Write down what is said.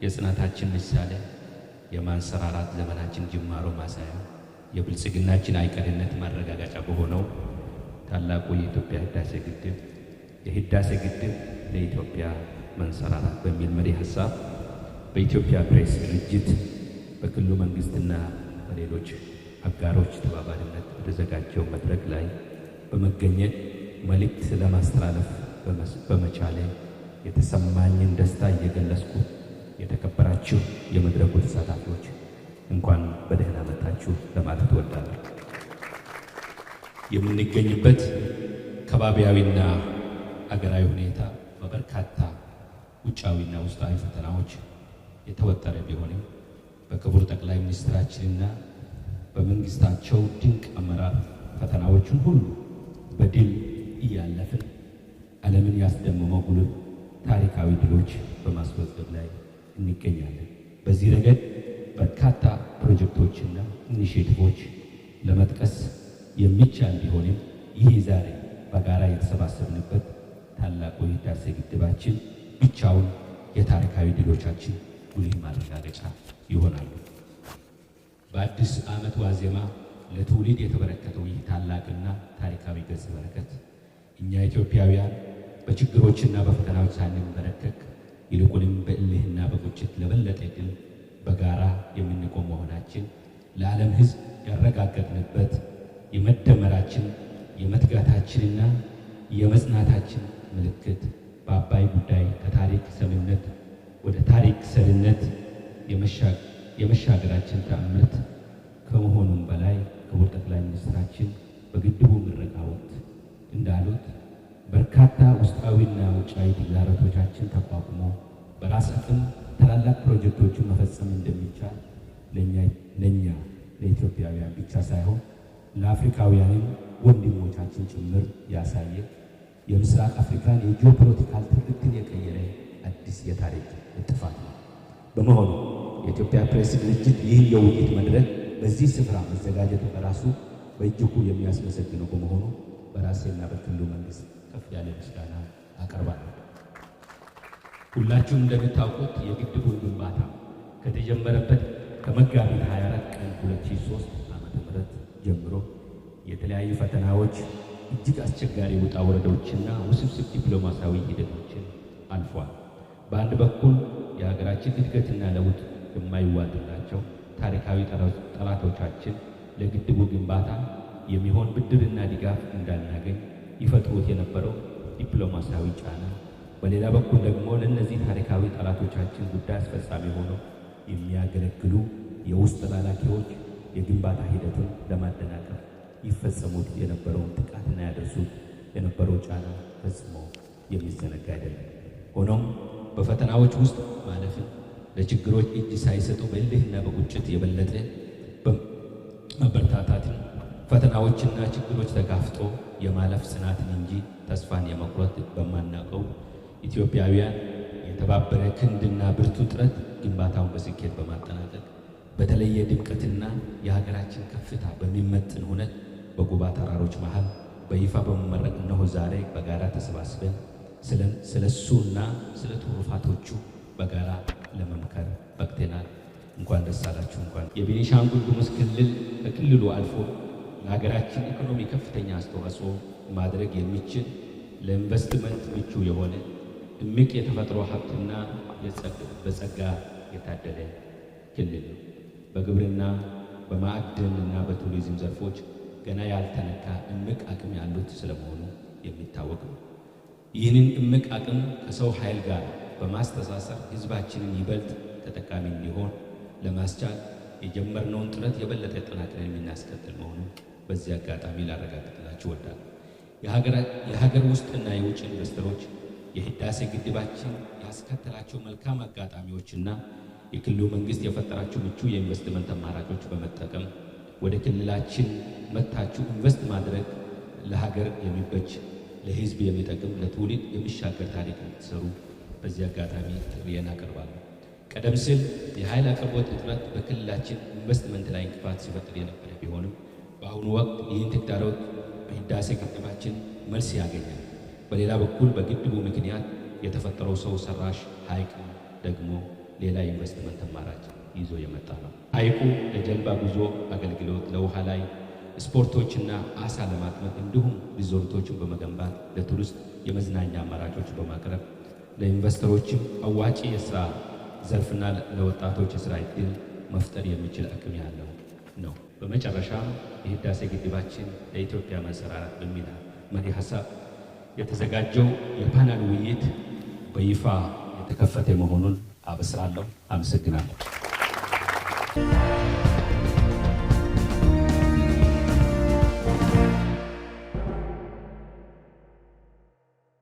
የጽናታችን ምሳሌ፣ የማንሰራራት ዘመናችን ጅማሮ ማሳያ፣ የብልጽግናችን አይቀሬነት ማረጋገጫ በሆነው ታላቁ የኢትዮጵያ ህዳሴ ግድብ የህዳሴ ግድብ ለኢትዮጵያ መንሰራራት በሚል መሪ ሐሳብ በኢትዮጵያ ፕሬስ ድርጅት በክልሉ መንግስትና በሌሎች አጋሮች ተባባሪነት በተዘጋጀው መድረክ ላይ በመገኘት መልእክት ለማስተላለፍ በመቻሌ የተሰማኝን ደስታ እየገለጽኩ የተከበራችሁ የመድረኩ ተሳታፊዎች እንኳን በደህና መጣችሁ ለማለት እወዳለሁ። የምንገኝበት ከባቢያዊና አገራዊ ሁኔታ በበርካታ ውጫዊና ውስጣዊ ፈተናዎች የተወጠረ ቢሆንም በክቡር ጠቅላይ ሚኒስትራችንና በመንግስታቸው ድንቅ አመራር ፈተናዎችን ሁሉ በድል እያለፍን ዓለምን ያስደመመው ጉልህ ታሪካዊ ድሎች በማስመዝገብ ላይ እንገኛለን። በዚህ ረገድ በርካታ ፕሮጀክቶችና ኢኒሼቲቮች ለመጥቀስ የሚቻል ቢሆንም ይህ ዛሬ በጋራ የተሰባሰብንበት ታላቁ የህዳሴ ግድባችን ብቻውን የታሪካዊ ድሎቻችን ጉልህ ማረጋገጫ ይሆናሉ። በአዲስ ዓመት ዋዜማ ለትውልድ የተበረከተው ይህ ታላቅና ታሪካዊ ገጸ በረከት እኛ ኢትዮጵያውያን በችግሮችና በፈተናዎች ሳንንበረከክ ይልቁንም በእልህና በቁጭት ለበለጠ ድል በጋራ የምንቆም መሆናችን ለዓለም ሕዝብ ያረጋገጥንበት የመደመራችን የመትጋታችንና የመጽናታችን ምልክት በአባይ ጉዳይ ከታሪክ ሰምነት ወደ ታሪክ ሰልነት የመሻገራችን ተአምርት ከመሆኑም በላይ ክቡር ጠቅላይ ሚኒስትራችን በግድቡ ምረቃ ወቅት እንዳሉት በርካታ ውስጣዊና ውጫዊ ተግዳሮቶቻችን ተቋቁሞ በራስ አቅም ታላላቅ ፕሮጀክቶችን መፈጸም እንደሚቻል ለእኛ ለኢትዮጵያውያን ብቻ ሳይሆን ለአፍሪካውያንም ወንድሞቻችን ጭምር ያሳየ የምስራቅ አፍሪካን የጂኦፖለቲካል ትርክትን የቀየረ አዲስ የታሪክ ጥፋት ነው። በመሆኑ የኢትዮጵያ ፕሬስ ድርጅት ይህን የውይይት መድረክ በዚህ ስፍራ መዘጋጀቱ በራሱ በእጅጉ የሚያስመሰግነው በመሆኑ በራሴና በክልሉ መንግስት ከፍ ያለ ምስጋና አቀርባለሁ። ሁላችሁም እንደምታውቁት የግድቡን ግንባታ ከተጀመረበት ከመጋቢት 24 ቀን 2003 ዓ.ም ጀምሮ የተለያዩ ፈተናዎች፣ እጅግ አስቸጋሪ ውጣ ወረዶችና ውስብስብ ዲፕሎማሲያዊ ሂደቶችን አልፏል። በአንድ በኩል የሀገራችን እድገትና ለውጥ የማይዋጥላቸው ታሪካዊ ጠላቶቻችን ለግድቡ ግንባታ የሚሆን ብድርና ድጋፍ እንዳናገኝ ይፈጥሩት የነበረው ዲፕሎማሲያዊ ጫና፣ በሌላ በኩል ደግሞ ለእነዚህ ታሪካዊ ጠላቶቻችን ጉዳይ አስፈጻሚ ሆነው የሚያገለግሉ የውስጥ ተላላኪዎች የግንባታ ሂደቱን ለማደናቀፍ ይፈጸሙት የነበረውን ጥቃትና ያደርሱት የነበረው ጫና ፈጽሞ የሚዘነጋ አይደለም። ሆኖም በፈተናዎች ውስጥ ማለፍን ለችግሮች እጅ ሳይሰጡ በእልህና በቁጭት የበለጠ መበርታታትን ፈተናዎችና ችግሮች ተጋፍጦ የማለፍ ጽናትን እንጂ ተስፋን የመቁረጥ በማናውቀው ኢትዮጵያውያን የተባበረ ክንድና ብርቱ ጥረት ግንባታውን በስኬት በማጠናቀቅ በተለየ ድምቀትና የሀገራችን ከፍታ በሚመጥን ሁነት በጉባ ተራሮች መሃል በይፋ በመመረቅ እነሆ ዛሬ በጋራ ተሰባስበን ስለሱና ስለ ትሩፋቶቹ በጋራ ለመምከር በቅተናል። እንኳን ደስ አላችሁ። እንኳን የቤኒሻንጉል ጉሙዝ ክልል ከክልሉ አልፎ ለሀገራችን ኢኮኖሚ ከፍተኛ አስተዋጽኦ ማድረግ የሚችል ለኢንቨስትመንት ምቹ የሆነ እምቅ የተፈጥሮ ሀብትና በጸጋ የታደለ ክልል ነው። በግብርና በማዕድንና በቱሪዝም ዘርፎች ገና ያልተነካ እምቅ አቅም ያሉት ስለመሆኑ የሚታወቅ ነው። ይህንን እምቅ አቅም ከሰው ኃይል ጋር በማስተሳሰር ህዝባችንን ይበልጥ ተጠቃሚ እንዲሆን ለማስቻል የጀመርነውን ጥረት የበለጠ ጠናክረን የምናስቀጥል መሆኑን በዚህ አጋጣሚ ላረጋግጥላችሁ እወዳለሁ። የሀገር ውስጥና የውጭ ኢንቨስተሮች የህዳሴ ግድባችን ያስከተላቸው መልካም አጋጣሚዎችና የክልሉ መንግስት የፈጠራቸው ምቹ የኢንቨስትመንት አማራጮች በመጠቀም ወደ ክልላችን መጥታችሁ ኢንቨስት ማድረግ ለሀገር የሚበጅ ለህዝብ የሚጠቅም ለትውልድ የሚሻገር ታሪክ እንድትሰሩ በዚህ አጋጣሚ ጥሪዬን አቀርባለሁ። ቀደም ሲል የኃይል አቅርቦት እጥረት በክልላችን ኢንቨስትመንት ላይ እንቅፋት ሲፈጥር የነበረ ቢሆንም በአሁኑ ወቅት ይህን ተግዳሮት በህዳሴ ግድባችን መልስ ያገኛል። በሌላ በኩል በግድቡ ምክንያት የተፈጠረው ሰው ሰራሽ ሐይቅ ደግሞ ሌላ ኢንቨስትመንት አማራጭ ይዞ የመጣ ነው። ሐይቁ ለጀልባ ጉዞ አገልግሎት፣ ለውሃ ላይ ስፖርቶችና አሳ ለማጥመድ እንዲሁም ሪዞርቶችን በመገንባት ለቱሪስት የመዝናኛ አማራጮች በማቅረብ ለኢንቨስተሮችም አዋጪ የስራ ዘርፍና ለወጣቶች የስራ ዕድል መፍጠር የሚችል አቅም ያለው ነው። በመጨረሻም የህዳሴ ግድባችን ለኢትዮጵያ መሰራራት በሚል መሪ ሀሳብ የተዘጋጀው የፓናል ውይይት በይፋ የተከፈተ መሆኑን አበስራለሁ። አመሰግናለሁ።